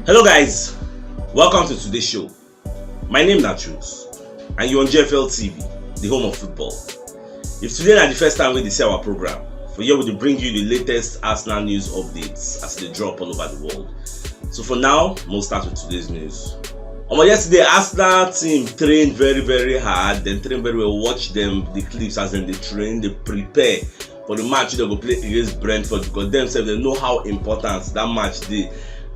Hello guys, welcome to today's show. My name is CHUKS and you're on JFL TV, the home of football. If today is the first time we see our program, for here we will bring you the latest Arsenal news updates as they drop all over the world. So for now, we'll start with today's news. Yesterday, Arsenal team trained very hard, then trained very well. Watch them, the clips as they train, they prepare for the match they go play against Brentford because themselves they know how important that match is.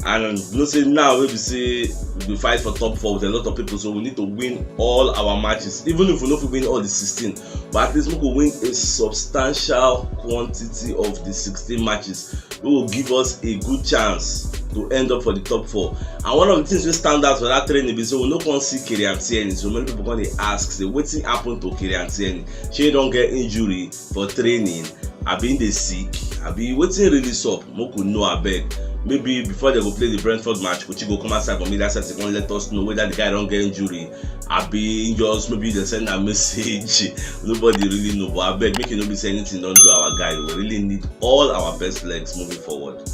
And say now we say we fight for top 4 with a lot of people, so we need to win all our matches, even if we don't win all the 16, but at least we could win a substantial quantity of the 16 matches. It will give us a good chance to end up for the top 4. And one of the things we stand out for that training is so we no can see Kylian Tierney. So many people going to ask, say wetin happen to Kylian Tierney? She don't get injury for training, I been dey sick, I be wetin really sup? Moku know abeg. Maybe before they go play the Brentford match, could you go come outside for me that set and let us know whether the guy don't get injury. I be just maybe they send a message. Nobody really know, but I beg make you not be saying anything don't do our guy. We really need all our best legs moving forward.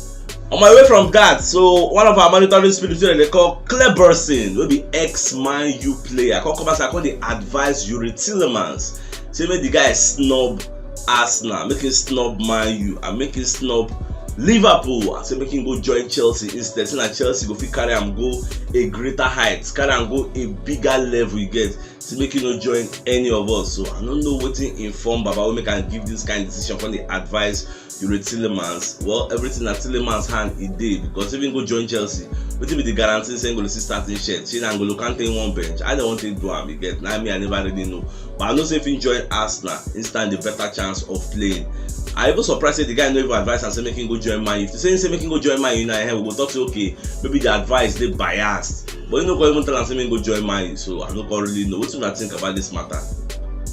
On my way from that, so one of our monitoring spirits they call Cleberson, will be ex-Man U player. I call come outside, I call the advice Yuri Tillemans. Say make the guy snub Arsenal, make him snub Man U, and make him snub Liverpool. I say make him go join Chelsea instead. So that Chelsea go fit carry and go a greater height, carry and go a bigger level you get. So make him not join any of us. So I don't know what to inform Baba we can give this kind of decision from the advice you read Tillemans. Well, everything at Tillemans' hand he did because if he go join Chelsea, what be the guarantee saying go to see starting shirt? She and go can't take one bench. I don't want to do him. You get now me I never really know. But I know say if he join Arsenal, he stand a better chance of playing. I even surprised that the guy no even advice and say make him go join Man U. If you say make him go join Man U now, we will talk to okay, maybe the advice they biased. But you know go even tell him say make him go join Man U. So I don't really know. What do you think about this matter?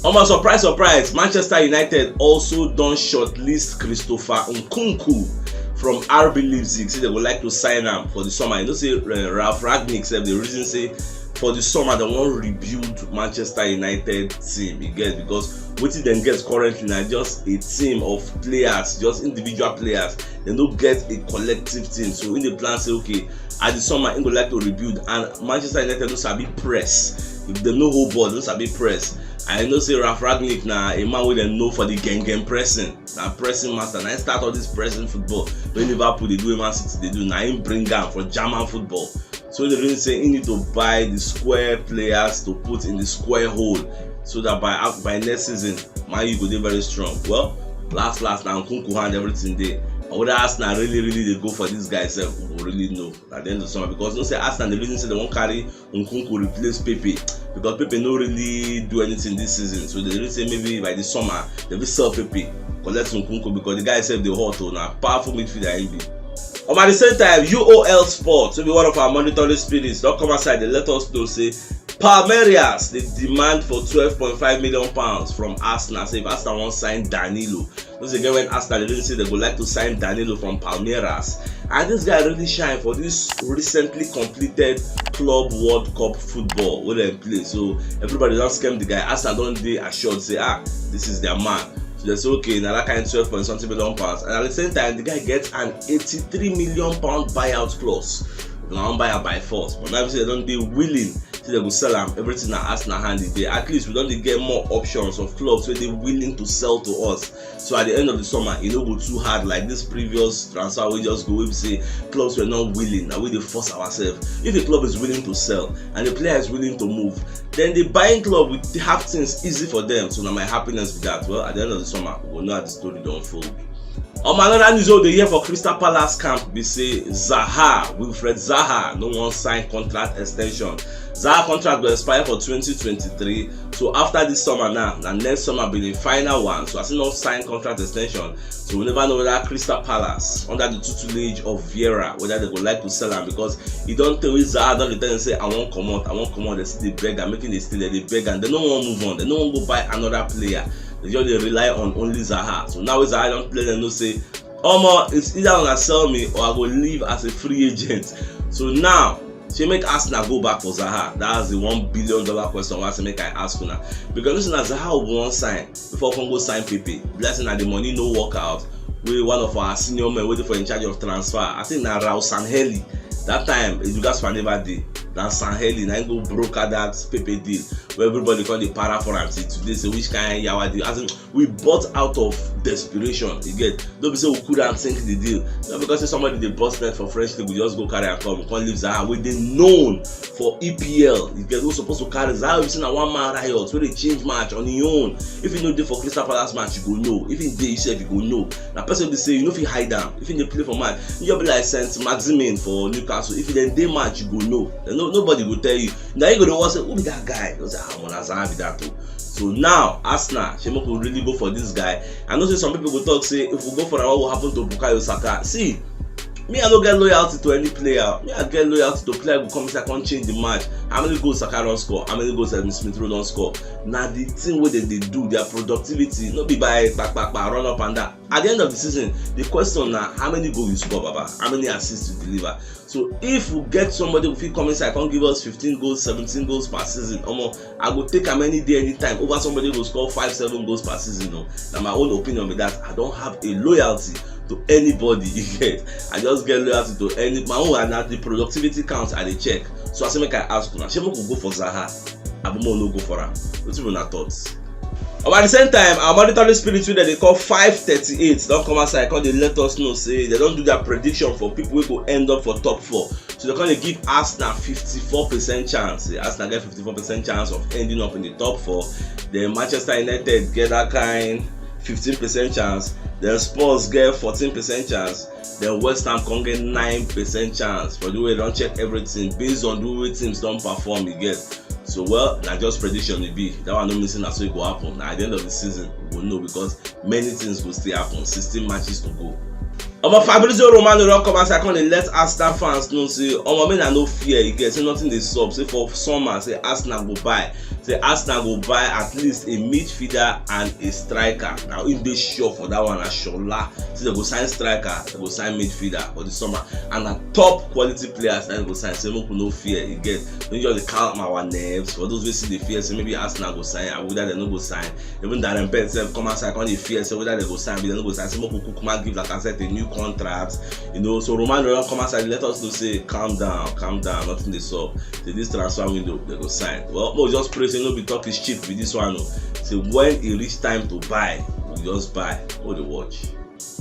Surprise, Manchester United also don't shortlist Christopher Nkunku from RB Leipzig. Say they would like to sign him for the summer. You know say Ralph Rangnick said the reason say for the summer they want to rebuild Manchester United team. You get because what it then gets currently now just a team of players, just individual players. They don't get a collective team. So in the plan say okay, at the summer they would like to rebuild and Manchester United don't sabi press. If they know whole ball, don't sabi press. I know say Ralph Rangnick now a man with them know for the gang pressing. Now pressing master. Now start all this pressing football. When Liverpool they do, Man City they do. Now him bring down for German football. So they really say you need to buy the square players to put in the square hole, so that by next season, Man U go dey very strong. Well, last now Nkunku and everything there. But whether Arsenal really they go for this guy itself, we will really know at the end of the summer because don't say Arsenal the reason say they won't carry Nkunku replace Pepe because Pepe no really do anything this season. So they really say maybe by the summer they will sell Pepe, collect Nkunku because the guy itself the hot on a powerful midfielder he be. At the same time, UOL Sports, so be one of our monitoring spirits, don't come outside, they let us know, say, Palmeiras, they demand for £12.5 million from Arsenal. Say if Arsenal won't sign Danilo. Once again, when Arsenal, they didn't say they would like to sign Danilo from Palmeiras. And this guy really shine for this recently completed Club World Cup football where they play. So everybody don't scam the guy. Arsenal don't they assured, say, this is their man. So they say okay, now that kind of 12 point something million pounds, and at the same time the guy gets an £83 million buyout clause. Now buy by force, but now they don't be willing to they go sell them everything that Arsenal handy there. At least we don't get more options of clubs where they're willing to sell to us. So at the end of the summer, it don't go too hard like this previous transfer. We just go we say clubs were not willing. Now we force ourselves. If the club is willing to sell and the player is willing to move, then the buying club will have things easy for them. So now my happiness with that. Well, at the end of the summer, we will know how the story don't unfold. Another news of the year for Crystal Palace camp, we say Zaha, Wilfred Zaha, no one signed contract extension. Zaha contract will expire for 2023. So after this summer now, next summer will be the final one. So I still not signed contract extension. So we never know whether Crystal Palace, under the tutelage of Vieira, whether they would like to sell him because he don't tell Zaha, don't return and say I won't come out. They see the beg and making the steal, they beg and they don't want to move on. They don't want to go buy another player. They just rely on only Zaha. So now Zaha don't play, they don't say, it's either gonna sell me or I go leave as a free agent. So now she make Arsenal go back for Zaha. That's the $1 billion question. Why I make I ask you now? Because listen, Zaha will want sign before Congo sign Pepe. Blessing that the money no work out. We one of our senior men waiting for in charge of transfer. I think now Raul Sanheli That time Edugas fan never did. Now Sanheli now go broker that Pepe deal where everybody call the para for him. See today say which kind yawa deal. As in, we bought out of desperation. You get, don't be say we couldn't sink the deal. Not because somebody they bust net for French league, we just go carry and come. We can't leave Zaha. We they known for EPL. You get, who's supposed to carry Zaha. We've seen a one man riot where they change match on your own. If you know they for Crystal Palace match, you go know. If in day you say you go know. Now person will say you know if you hide them. If they play for match, you be like Saint Maximin for Newcastle. If in day match, you go know. Nobody will tell you. Now you go to watch say who be that guy? You say I'm on Zaha be that too. So now Arsenal, Shemo could really go for this guy. I know some people will talk say if we go for what will happen to Bukayo Saka. See, me I don't get loyalty to any player. Me I get loyalty to player who come say I can't change the match. How many goals Saka don't score? How many goals Smith Rowe don't score? Now the thing what they do, their productivity, not be by run up and that. At the end of the season, the question now how many goals you score, Baba? How many assists you deliver? So if we get somebody who feel coming say I can't give us 15 goals, 17 goals per season, I go take him any day, anytime over somebody who score 5-7 goals per season. Now my own opinion with that, I don't have a loyalty to anybody. You get, I just get loyalty to any my own, and the productivity counts at the check. So I say make I ask now, Shemo could go for Zaha, Abumo no go for him. What's even our thoughts? But at the same time, our monitoring spirit that they call 538 don't come outside, because they let us know say they don't do their prediction for people who go end up for top 4. So they're going to give Arsenal 54% chance. Arsenal get 54% chance of ending up in the top 4. Then Manchester United get that kind 15% chance. Then Spurs get 14% chance. Then West Ham can get 9% chance. For the way they don't check everything based on the way teams don't perform, you get. So well, na just prediction it be. That one no missing as so it go happen. Now at the end of the season, we will know because many things will still happen. 16 matches to go. Fabrizio Romano don't come outside and let Arsenal fans know say men are no fear. You get say nothing they sub. Say for summer, say Arsenal go buy. Say Arsenal go buy at least a midfielder and a striker. Now if they sure for that one, Ashola, say they go sign striker, they go sign midfielder for the summer, and a top quality players they go sign. Say no fear. You get, we just calm our nerves. For those who see the fear, say maybe Arsenal go sign, and whether they no go sign. Even Darren Bent come outside and the fear, say whether they go sign, but they no go sign. Say Kukuma give like I said a new contract, so Romano come outside let us know say calm down, nothing they saw. Say this transfer window they go sign. Well, we'll just pray say no be talk is cheap with this one. Say when it reach time to buy, we just buy. What they watch.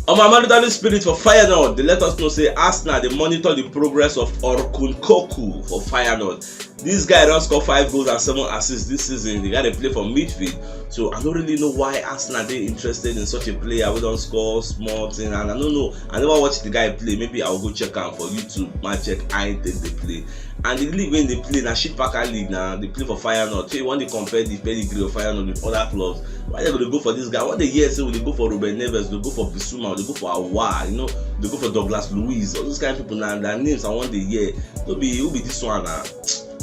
On my monitoring spirit for Feyenoord, they let us know say Arsenal they monitor the progress of Orkun Koku for Feyenoord. This guy don't score 5 goals and 7 assists this season. The guy they play for midfield. So I don't really know why Arsenal they interested in such a player who don't score small thing. And I don't know. I never watched the guy play. Maybe I'll go check out for YouTube. Man, check I take the play. And the league when they play na shit packer league now, they play for Feyenoord. So you want to compare the pedigree of Feyenoord with other clubs. Why they gonna go for this guy? What they hear say they go for Ruben Neves, they go for Bissouma, they go for Awa, they go for Douglas Luiz. All those kind of people now, their names I want to hear. Who be this one now?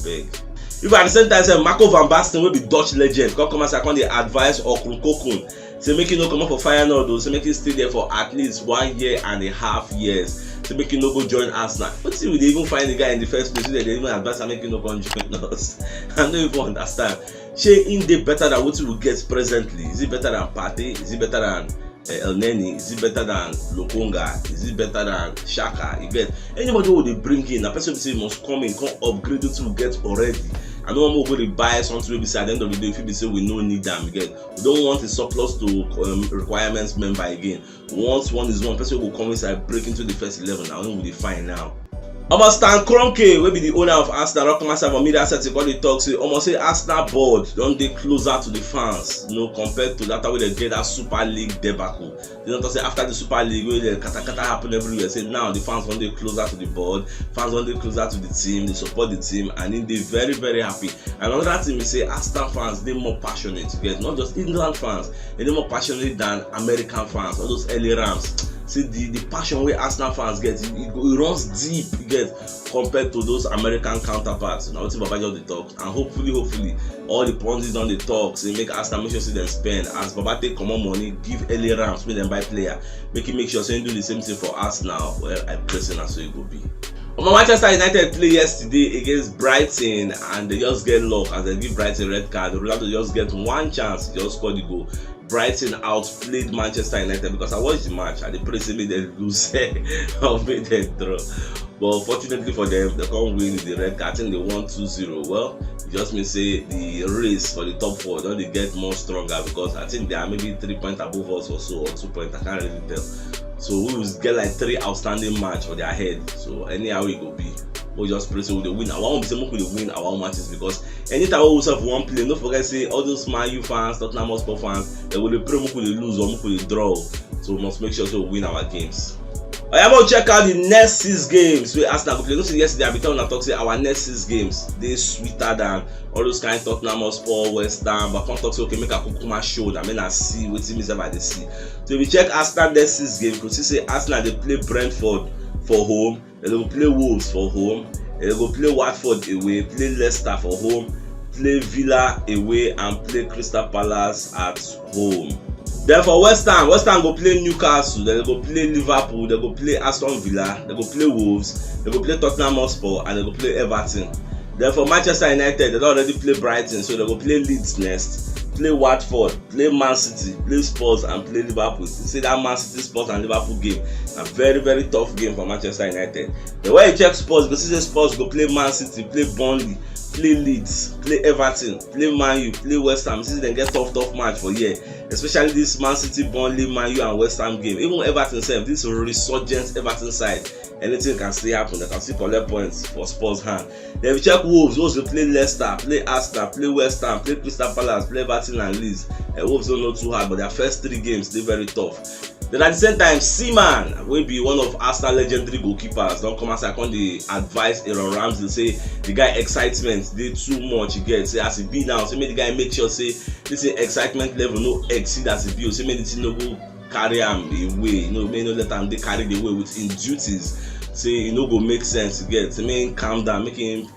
Big. If at the same time say Marco van Basten will be Dutch legend, come and say the advice or Kokun. Say make you no come up for Feyenoord, though. Say make you stay there for at least 1.5 years. Say make you no go join Arsenal. But see, we even find the guy in the first place. They even advise and make you no go join us. I don't even understand. Say in the better than what we get presently. Is it better than Partey? Is it better than El Neni? Is it better than Lokonga? Is it better than Shaka? You get anybody who they bring in, a person say must come in, come upgrade it to get already. I don't want to go to buy something maybe say at the end of the day if we say we no need them again. We don't want a surplus to requirements member again. Once one is one person will come inside break into the first 11. Now will be fine now. Almost Stan Kroenke will be the owner of Arsenal. Come outside for media set to the talk. Say almost say Arsenal board don't they closer to the fans, compared to that way they get that Super League debacle. They don't say after the Super League where the kata happen everywhere. Say now the fans want they closer to the board, fans want they closer to the team, they support the team, and then they very very happy. And another thing we say Arsenal fans they more passionate. You get not just England fans, they more passionate than American fans. All those early Rams. See the passion where Arsenal fans get, it runs deep, you get, compared to those American counterparts. Now, what Baba just the talk, and hopefully, all the pundits on the talks, they make Arsenal make sure see them spend. As Baba take common money, give early Rams, make them buy player, make sure so you do the same thing for Arsenal. Well, I pressing as so it will be. Manchester United play yesterday against Brighton and they just get luck as they give Brighton red card. Ronaldo just get one chance, he just scored the goal. Brighton outplayed Manchester United because I watched the match and the press made them lose or made them draw. but fortunately for them, they can't win with the red card. I think they won 2-0. Well, it just means say the race for the top 4 don't they get more stronger, because I think they are maybe 3 points above us or so, or 2 points. I can't really tell. So we will get like 3 outstanding match for their head. So anyhow it will be, we just pray so they win. I want to say we win our matches, because anytime we have one play, don't forget say all those Man U fans, Tottenham Hotspur fans, they will pray we lose or we draw. So we must make sure to win our games. I am going to check out the next 6 games. We Arsenal go play. Don't say yesterday I be telling talk say our next 6 games they sweeter than all those kind of Tottenham Hotspur, West Ham. But can't talk say okay make a kukuma show that I see what team is about to see. So if we check Arsenal next 6 games, because you say Arsenal they play Brentford for home, they will play Wolves for home, they will play Watford away, play Leicester for home, play Villa away, and play Crystal Palace at home. Then for West Ham go play Newcastle, they go play Liverpool, they go play Aston Villa, they go play Wolves, they go play Tottenham Hotspur, and they go play Everton. Then for Manchester United, they already play Brighton, so they go play Leeds next, play Watford, play Man City, play Spurs, and play Liverpool. You see that Man City, Spurs, and Liverpool game, a very very tough game for Manchester United. The way you check Spurs, because you see Spurs go play Man City, play Burnley, play Leeds, play Everton, play Man U, play West Ham. See them get tough match for year. Especially this Man City, Burnley, Man U, and West Ham game. Even Everton self, this resurgent Everton side, anything can still happen. They can still collect points for Spurs hand. Then we check Wolves. Wolves will play Leicester, play Arsenal, play West Ham, play Crystal Palace, play Everton and Leeds. Wolves don't know too hard, but their first 3 games they very tough. Then at the same time, Seaman will be one of Arsenal legendary goalkeepers. Don't come outside on the advice Aaron Ramsey say the guy excitement they too much. He gets say as he be now. So make the guy make sure say this excitement level no exceed as he be. So make the team no go carry him away. May no let him they carry the way with his duties. Say no go make sense. You get. So make him calm down, make him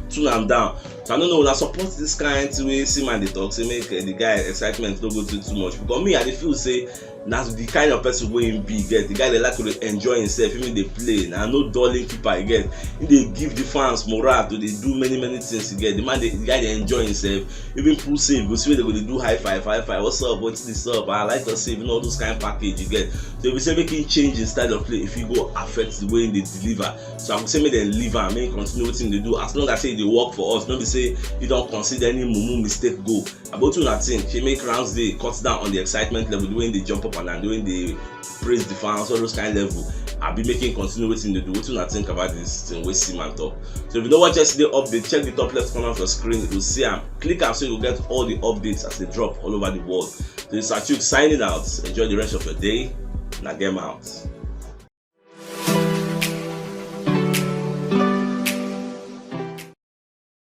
tune him down. So I don't know. I support this kind of way Seaman they talk. Say make the guy excitement don't go too much. Because me I feel say. That's the kind of person wey him be get. The guy they like to enjoy himself, even they play. Now no dulling keeper he get. They give the fans morale to they do many things he get. The guy they enjoy himself. Even pull save, go see where they go to do high five. What's up? What's this up? I like to save, all those kind of package you get. So if we say making change in style of play, if you go affect the way they deliver. So I would say make them leave and make continue what they do. As long as say they work for us, don't be say you don't consider any mumu mistake go. About to that thing, she make rounds they cut down on the excitement level, the way they jump up and down, the way they praise the fans, all those kind of level. I'll be making continue what they do. What do you think about this thing with Seaman talk? So if you don't watch yesterday update, check the top left corner of your screen. You'll see them. Click am so you'll get all the updates as they drop all over the world. So this is CHUKS signing out. Enjoy the rest of your day. Now get out.